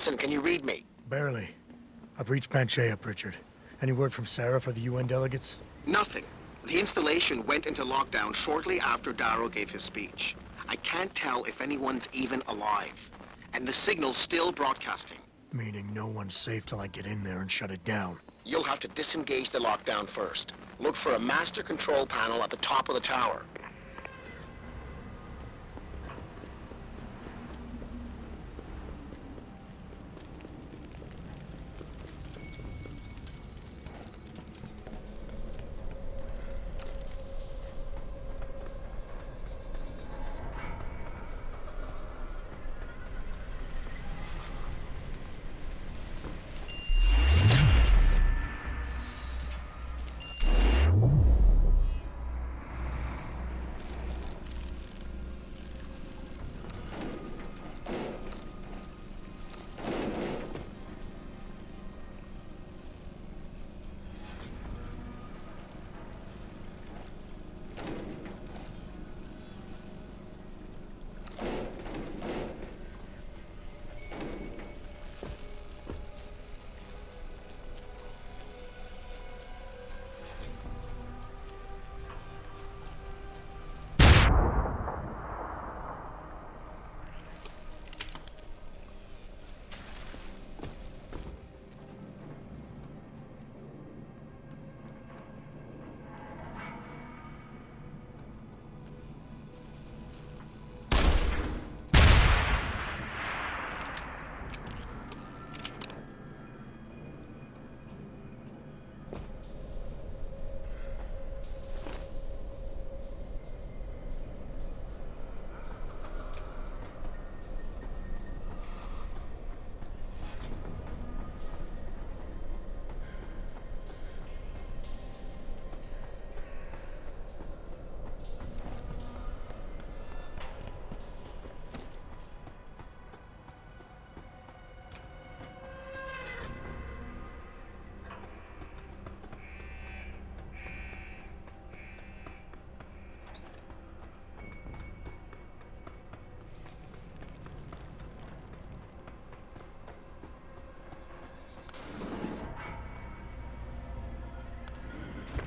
Hansen, can you read me? Barely. I've reached Panchea, Pritchard. Any word from Sarah for the UN delegates? Nothing. The installation went into lockdown shortly after Darrow gave his speech. I can't tell if anyone's even alive. And the signal's still broadcasting. Meaning no one's safe till I get in there and shut it down. You'll have to disengage the lockdown first. Look for a master control panel at the top of the tower.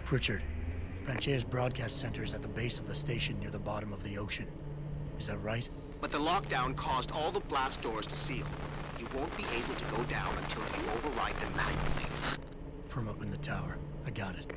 Pritchard, Panchea's broadcast center is at the base of the station near the bottom of the ocean. Is that right? But the lockdown caused all the blast doors to seal. You won't be able to go down until you override them manually. From up in the tower. I got it.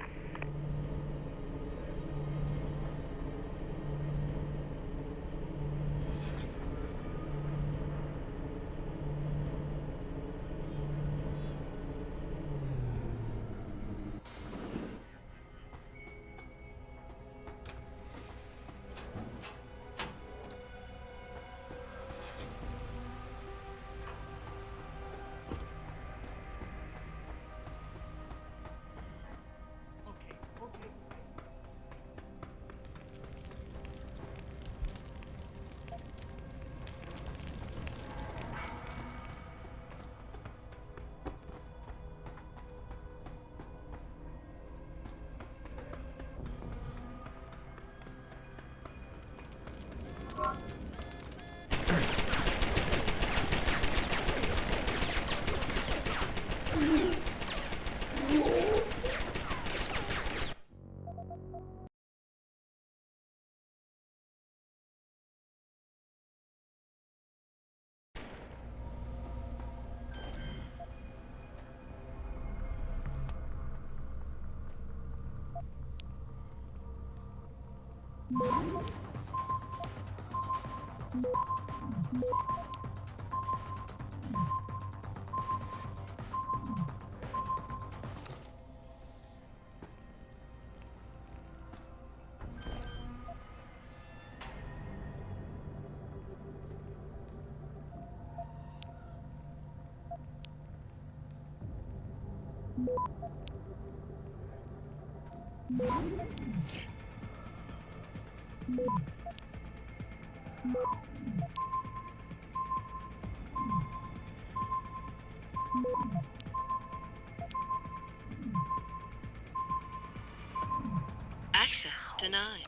Access denied.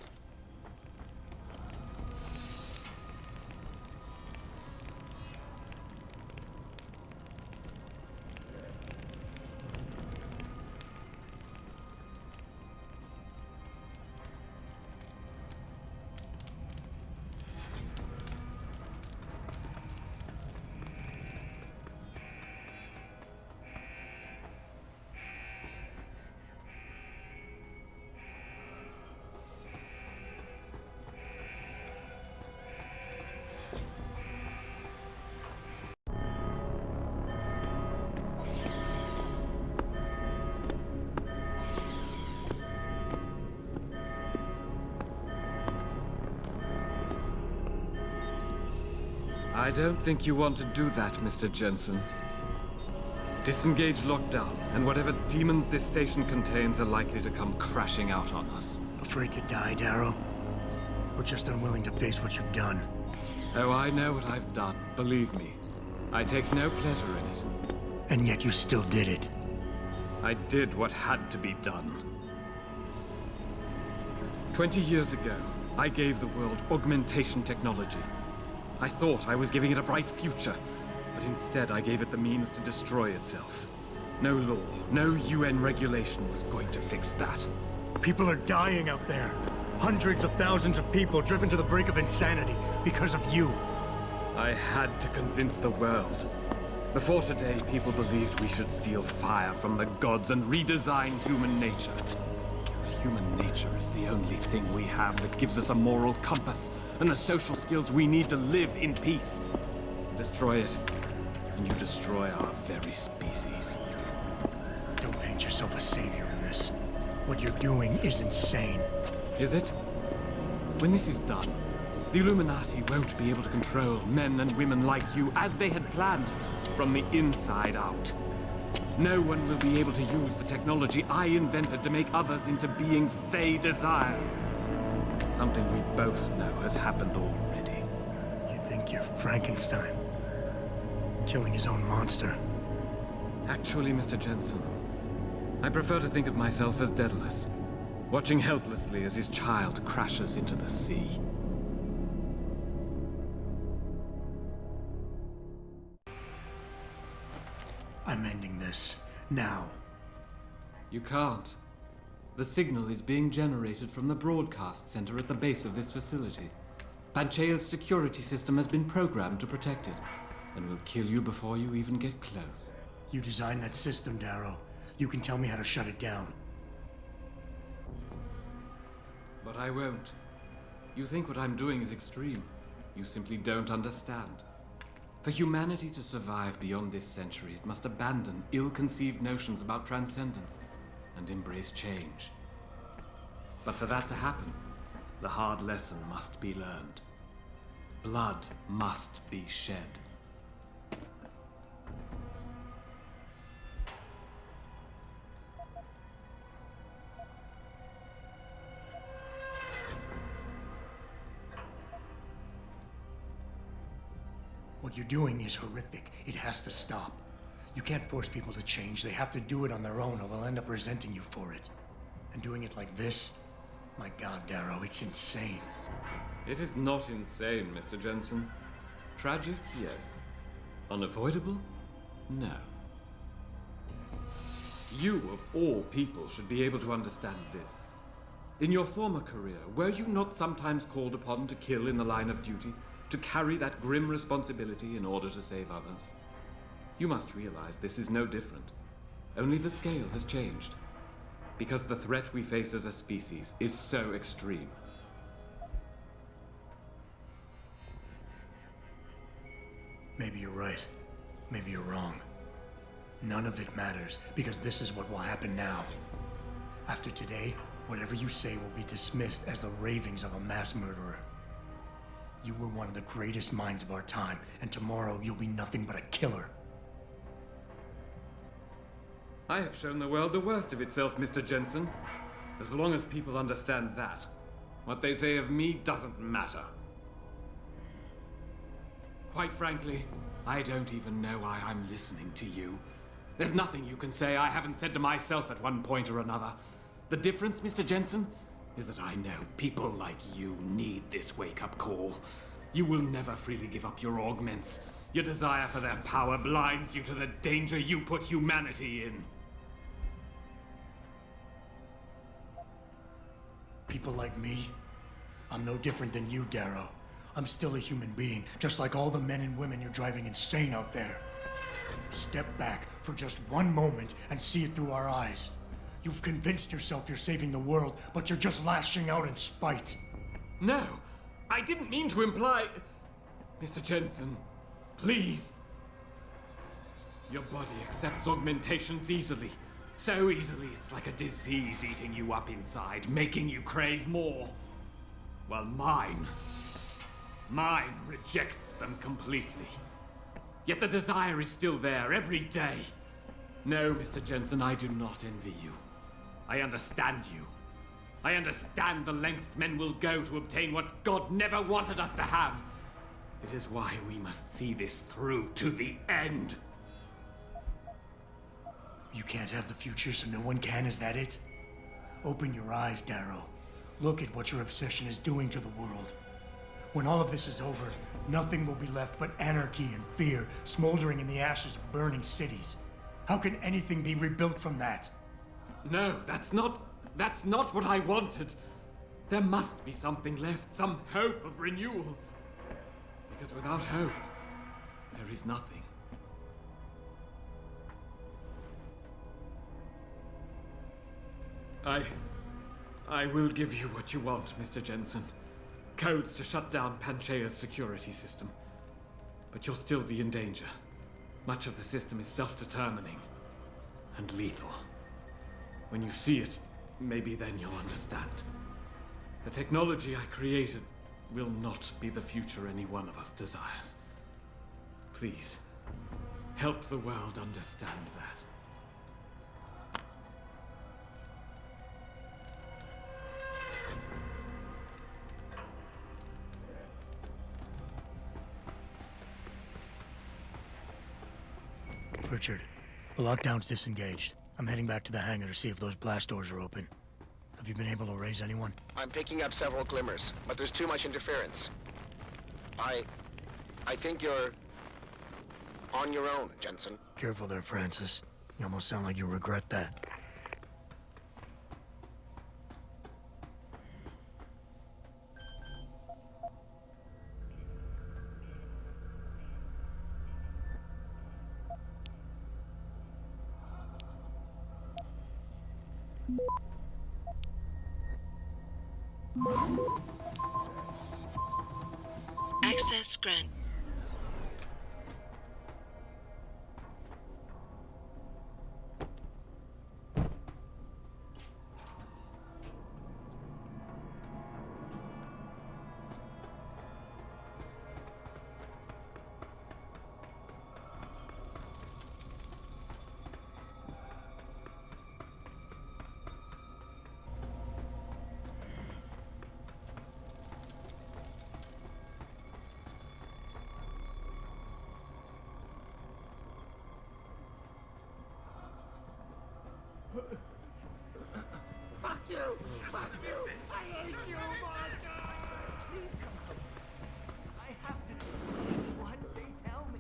I don't think you want to do that, Mr. Jensen. Disengage lockdown, and whatever demons this station contains are likely to come crashing out on us. Afraid to die, Darrow? Or just unwilling to face what you've done? Oh, I know what I've done, believe me. I take no pleasure in it. And yet you still did it. I did what had to be done. 20 years ago, I gave the world augmentation technology. I thought I was giving it a bright future, but instead I gave it the means to destroy itself. No law, no UN regulation was going to fix that. People are dying out there. Hundreds of thousands of people driven to the brink of insanity because of you. I had to convince the world. Before today, people believed we should steal fire from the gods and redesign human nature. Human nature is the only thing we have that gives us a moral compass and the social skills we need to live in peace. Destroy it, and you destroy our very species. Don't paint yourself a savior in this. What you're doing is insane. Is it? When this is done, the Illuminati won't be able to control men and women like you as they had planned, from the inside out. No one will be able to use the technology I invented to make others into beings they desire. Something we both know has happened already. You think you're Frankenstein? Killing his own monster? Actually, Mr. Jensen, I prefer to think of myself as Daedalus, watching helplessly as his child crashes into the sea. I'm ending this. Now. You can't. The signal is being generated from the broadcast center at the base of this facility. Panchea's security system has been programmed to protect it, and will kill you before you even get close. You designed that system, Darrow. You can tell me how to shut it down. But I won't. You think what I'm doing is extreme. You simply don't understand. For humanity to survive beyond this century, it must abandon ill-conceived notions about transcendence and embrace change. But for that to happen, the hard lesson must be learned. Blood must be shed. What you're doing is horrific. It has to stop. You can't force people to change. They have to do it on their own, or they'll end up resenting you for it. And doing it like this? My God, Darrow, it's insane. It is not insane, Mr. Jensen. Tragic, yes. Unavoidable? No. You, of all people, should be able to understand this. In your former career, were you not sometimes called upon to kill in the line of duty? To carry that grim responsibility in order to save others? You must realize this is no different. Only the scale has changed. Because the threat we face as a species is so extreme. Maybe you're right. Maybe you're wrong. None of it matters, because this is what will happen now. After today, whatever you say will be dismissed as the ravings of a mass murderer. You were one of the greatest minds of our time, and tomorrow you'll be nothing but a killer. I have shown the world the worst of itself, Mr. Jensen. As long as people understand that, what they say of me doesn't matter. Quite frankly, I don't even know why I'm listening to you. There's nothing you can say I haven't said to myself at one point or another. The difference, Mr. Jensen, is that I know people like you need this wake-up call. You will never freely give up your augments. Your desire for their power blinds you to the danger you put humanity in. People like me? I'm no different than you, Darrow. I'm still a human being, just like all the men and women you're driving insane out there. Step back for just one moment and see it through our eyes. You've convinced yourself you're saving the world, but you're just lashing out in spite. No, I didn't mean to imply... Mr. Jensen, please. Your body accepts augmentations easily. So easily, it's like a disease eating you up inside, making you crave more. While mine Mine rejects them completely. Yet the desire is still there every day. No, Mr. Jensen, I do not envy you. I understand you. I understand the lengths men will go to obtain what God never wanted us to have. It is why we must see this through to the end. You can't have the future, so no one can, is that it? Open your eyes, Darrow. Look at what your obsession is doing to the world. When all of this is over, nothing will be left but anarchy and fear, smoldering in the ashes of burning cities. How can anything be rebuilt from that? No, that's not what I wanted. There must be something left, some hope of renewal. Because without hope, there is nothing. I will give you what you want, Mr. Jensen. Codes to shut down Panchaea's security system. But you'll still be in danger. Much of the system is self-determining and lethal. When you see it, maybe then you'll understand. The technology I created will not be the future any one of us desires. Please, help the world understand that. Richard, the lockdown's disengaged. I'm heading back to the hangar to see if those blast doors are open. Have you been able to raise anyone? I'm picking up several glimmers, but there's too much interference. I think you're on your own, Jensen. Careful there, Francis. You almost sound like you regret that. Access granted. Fuck you! Fuck you! I hate you, Martha! Please come out. I have to do what they tell me.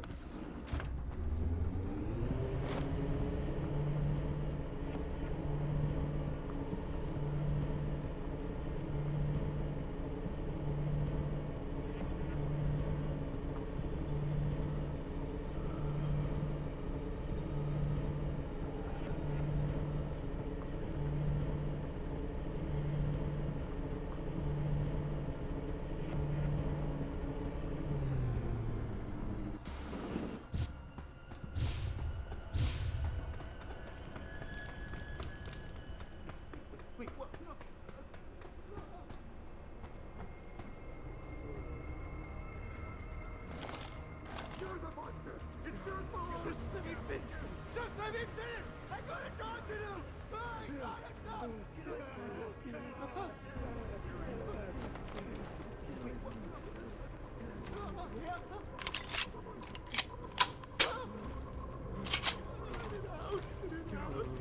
Wait, what? No. You're the monster! It's your fault! Just let me finish! Just let me finish! I got a job to do! I got a job! Wait, what?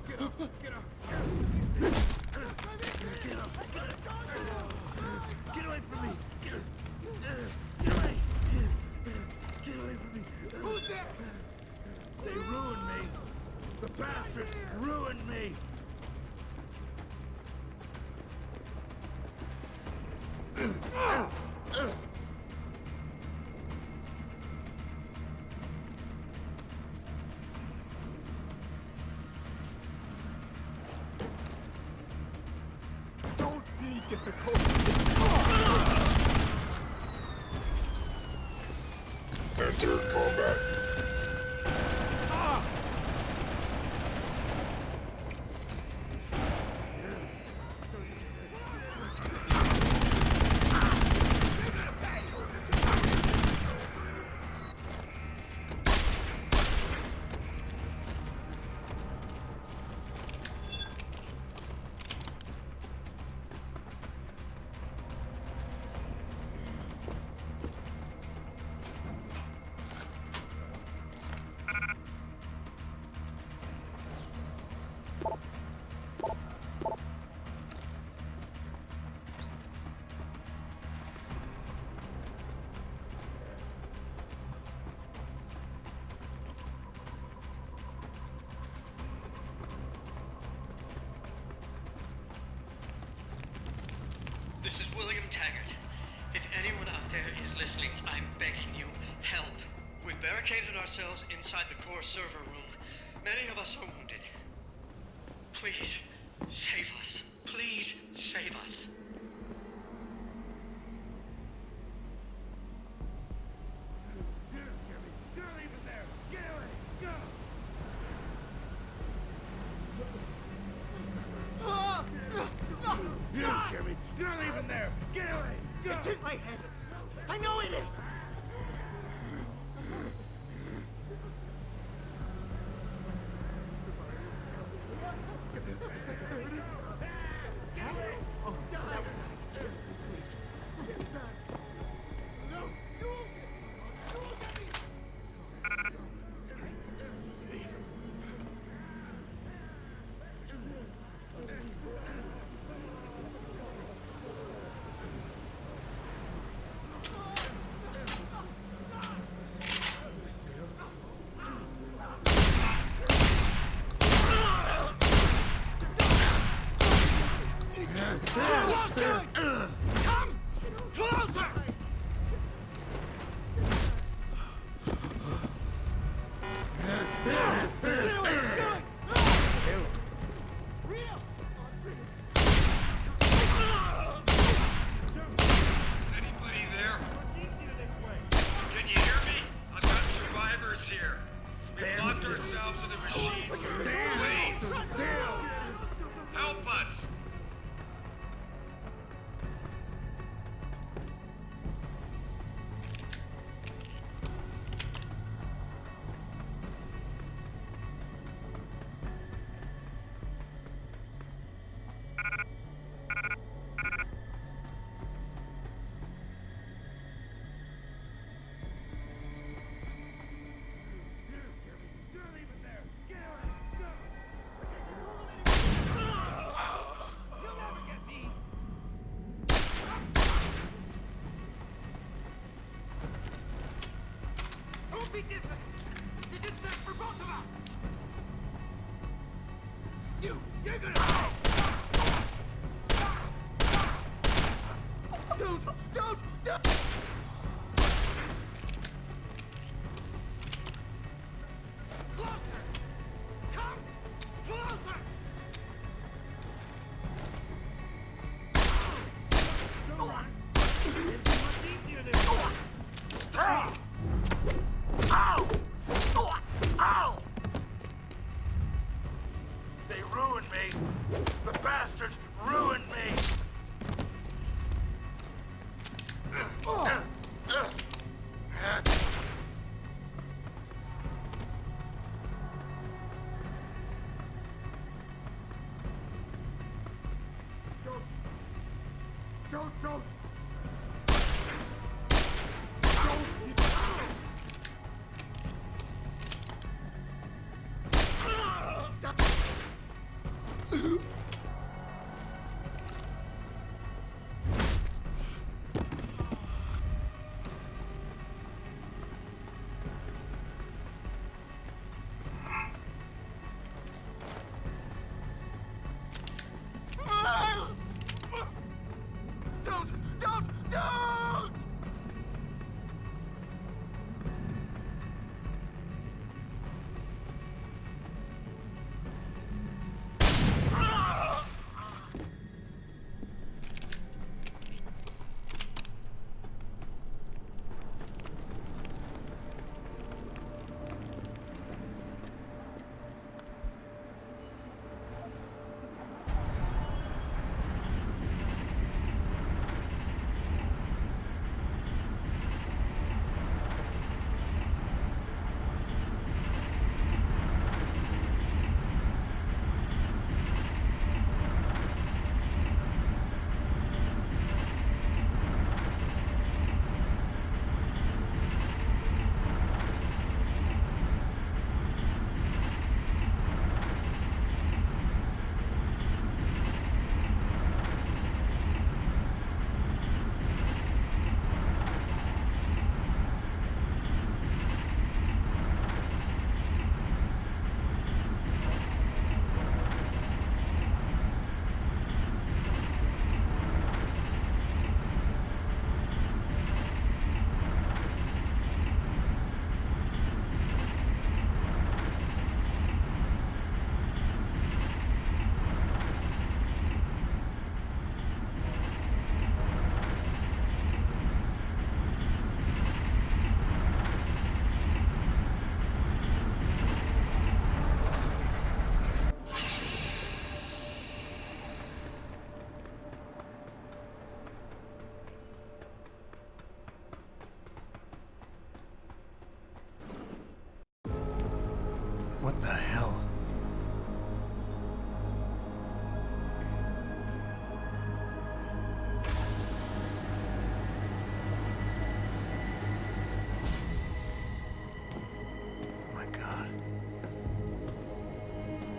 Get up! Get up! Get away from me! Get away! Get away from me! Who's there? They ruined me! The bastards ruined me! Don't be difficult! Enter combat. This is William Taggart. If anyone out there is listening, I'm begging you, help. We've barricaded ourselves inside the core server room. Many of us are wounded. Please, save us. Please, save us. You're not even there! Get away! Go! You don't scare me! You're not even there! Get away! Go! It's in my head. I know it is. Be different. This is set for both of us. You're gonna. Don't! Closer! Come closer! Don't run! It's much easier this way! Stay! Ow! Ow! They ruined me! The bastards ruined me! Don't! Don't!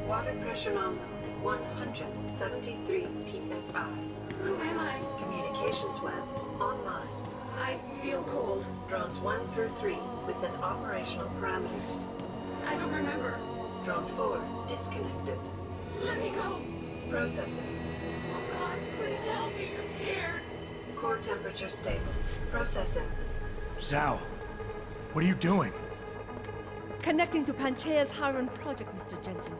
Water pressure nominal at 173 psi. Who am I? Communications web online. I feel cold. Drones 1 through 3 within operational parameters. I don't remember. Drone 4 disconnected. Let me go. Processing. Oh God, please help me. I'm scared. Core temperature stable. Processing. Zhao, what are you doing? Connecting to Panchaea's Haron project, Mr. Jensen.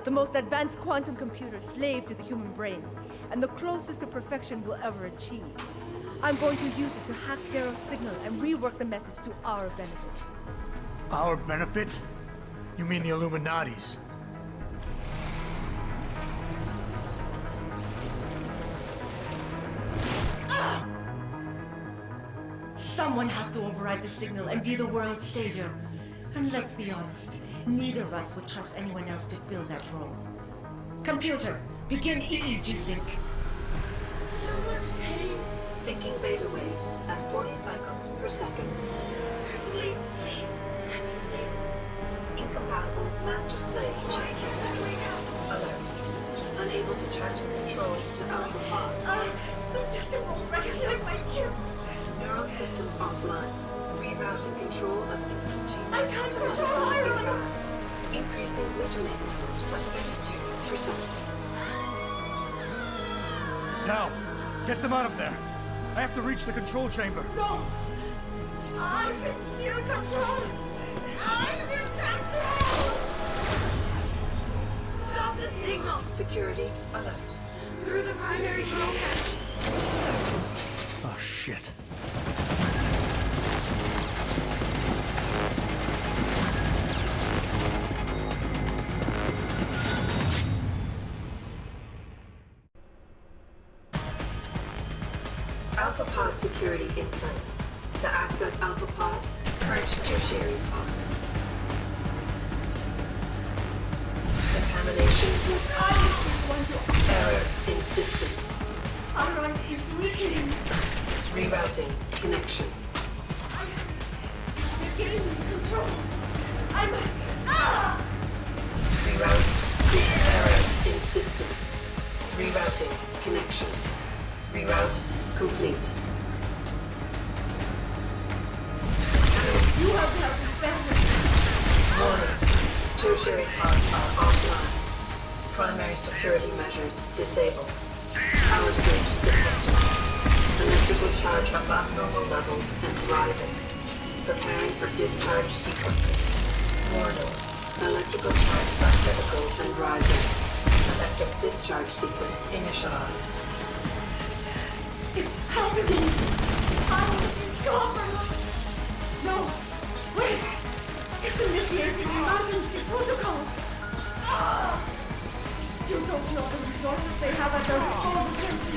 The most advanced quantum computer slave to the human brain, and the closest to perfection we'll ever achieve. I'm going to use it to hack Darrow's signal and rework the message to our benefit. Our benefit? You mean the Illuminati's? Someone has to override the signal and be the world's savior. And let's be honest, neither of us would trust anyone else to fill that role. Computer, begin EEG sync. So much pain. Syncing beta waves at 40 cycles per second. Sleep, please. Let me sleep. Incompatible master-slave chain detected. Alert. Unable to transfer control to Alpha Pod. The system won't recognize my chip. Neural systems offline. Rerouting control of the chain. I can't control Iron. Increasing glutamate levels by 32%. Zhao, get them out of there. I have to reach the control chamber. No! I can still control it! I'm in control! Stop the signal. Security alert. Through the primary control panel. Oh, shit. Alpha Pod security in place. To access Alpha Pod, purge tertiary pods. Contamination with error in system. Iron is weakening. Rerouting connection. They're getting in control. I must... Reroute error in system. Rerouting connection. Reroute complete. You have helped me better. Warning. Tertiary pods are offline. Primary security measures disabled. Power surge detected. Electrical charge above normal levels and rising. Preparing for discharge sequencing. Warning. Electrical charge subcritical and rising. Electric discharge sequence initialized. It's happening. Iron is compromised. No, wait. It's initiating emergency protocols. You don't know the resources they have at their disposal, Jensen.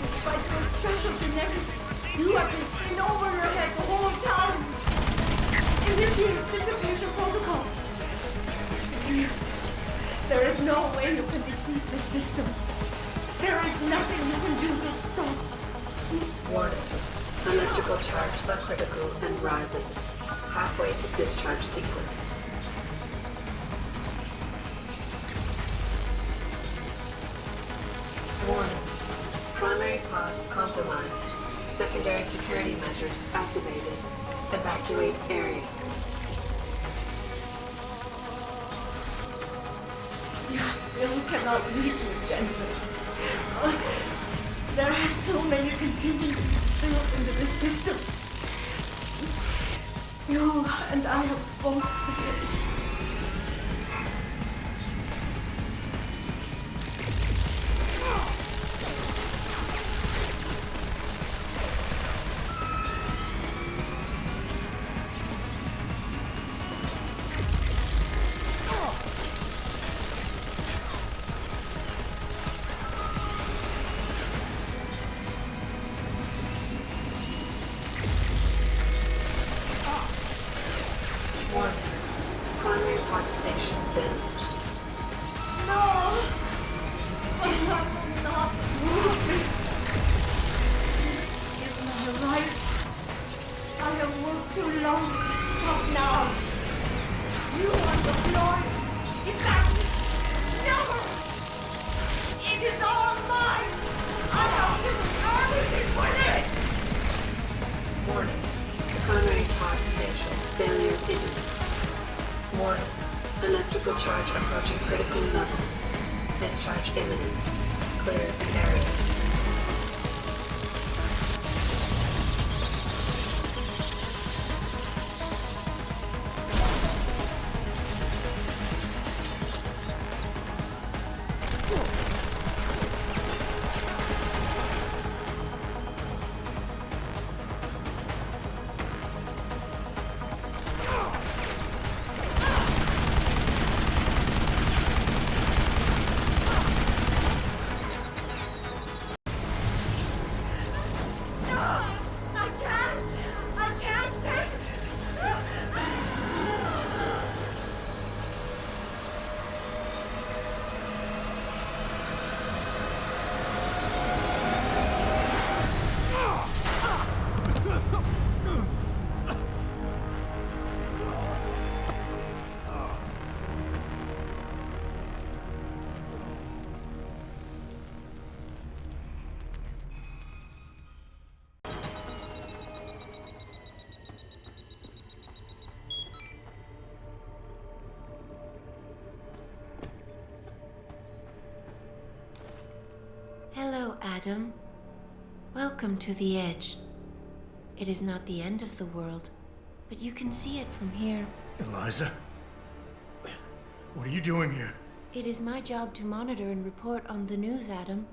Despite your special genetics, you have been in over your head the whole time. Initiate dissipation protocol. There is no way you can defeat the system. There is nothing you can do to stop. Warning. Electrical charge subcritical and rising. Halfway to discharge sequence. Warning. Primary pod compromised. Secondary security measures activated. Evacuate area. You still cannot reach it, Jensen. There are too many contingencies built into the system. You and I have both failed. Charge approaching critical levels. Discharge imminent. Clear area. Hello, Adam. Welcome to the Edge. It is not the end of the world, but you can see it from here. Eliza? What are you doing here? It is my job to monitor and report on the news, Adam.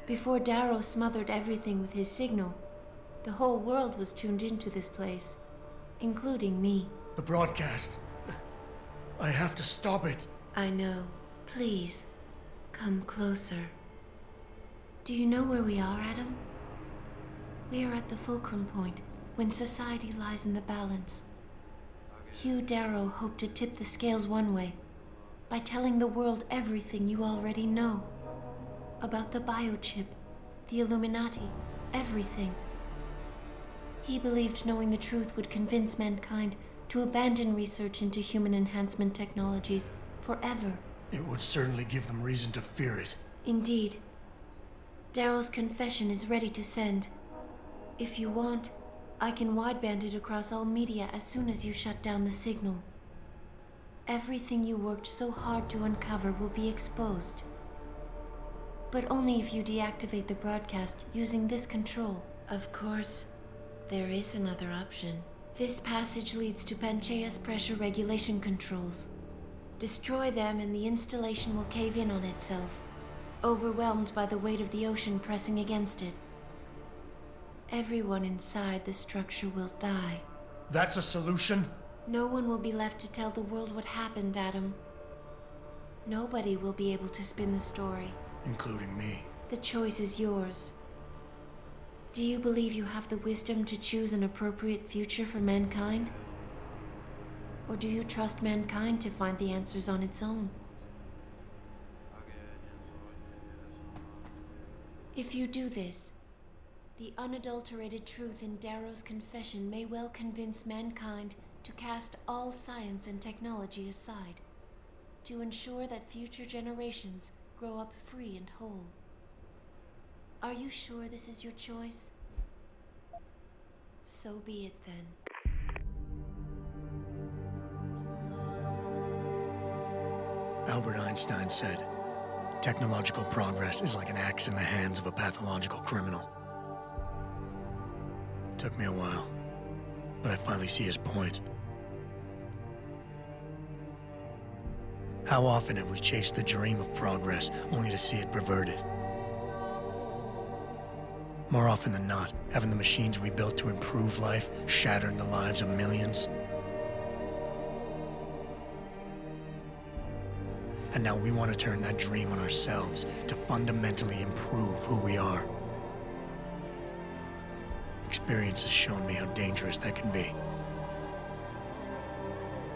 Before Darrow smothered everything with his signal, the whole world was tuned into this place, including me. The broadcast. I have to stop it. I know. Please, come closer. Do you know where we are, Adam? We are at the fulcrum point, when society lies in the balance. Hugh Darrow hoped to tip the scales one way, by telling the world everything you already know. About the biochip, the Illuminati, everything. He believed knowing the truth would convince mankind to abandon research into human enhancement technologies forever. It would certainly give them reason to fear it. Indeed. Darrow's confession is ready to send. If you want, I can wideband it across all media as soon as you shut down the signal. Everything you worked so hard to uncover will be exposed. But only if you deactivate the broadcast using this control. Of course, there is another option. This passage leads to Panchaea's pressure regulation controls. Destroy them and the installation will cave in on itself, overwhelmed by the weight of the ocean pressing against it. Everyone inside the structure will die. That's a solution? No one will be left to tell the world what happened, Adam. Nobody will be able to spin the story. Including me. The choice is yours. Do you believe you have the wisdom to choose an appropriate future for mankind? Or do you trust mankind to find the answers on its own? If you do this, the unadulterated truth in Darrow's confession may well convince mankind to cast all science and technology aside, to ensure that future generations grow up free and whole. Are you sure this is your choice? So be it then. Albert Einstein said, technological progress is like an axe in the hands of a pathological criminal. It took me a while, but I finally see his point. How often have we chased the dream of progress only to see it perverted? More often than not, haven't the machines we built to improve life shattered the lives of millions? And now we want to turn that dream on ourselves to fundamentally improve who we are. Experience has shown me how dangerous that can be.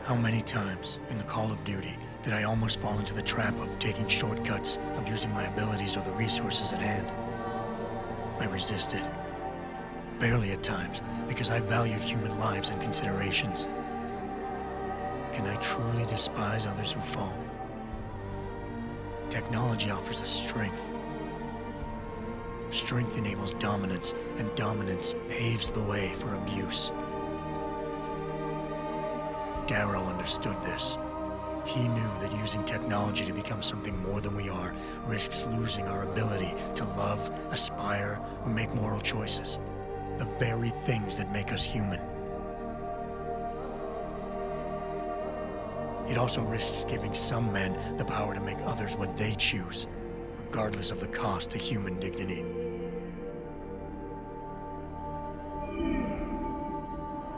How many times in the call of duty did I almost fall into the trap of taking shortcuts, abusing my abilities or the resources at hand? I resisted. Barely at times, because I valued human lives and considerations. Can I truly despise others who fall? Technology offers us strength. Strength enables dominance, and dominance paves the way for abuse. Darrow understood this. He knew that using technology to become something more than we are risks losing our ability to love, aspire, or make moral choices. The very things that make us human. It also risks giving some men the power to make others what they choose, regardless of the cost to human dignity.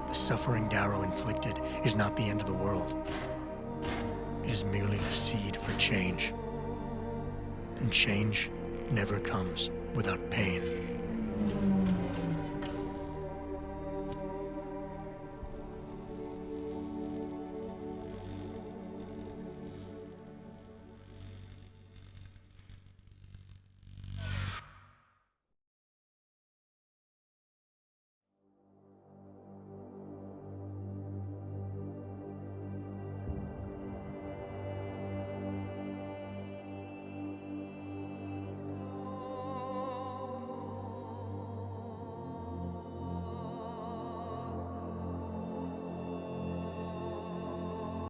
The suffering Darrow inflicted is not the end of the world. It is merely the seed for change. And change never comes without pain.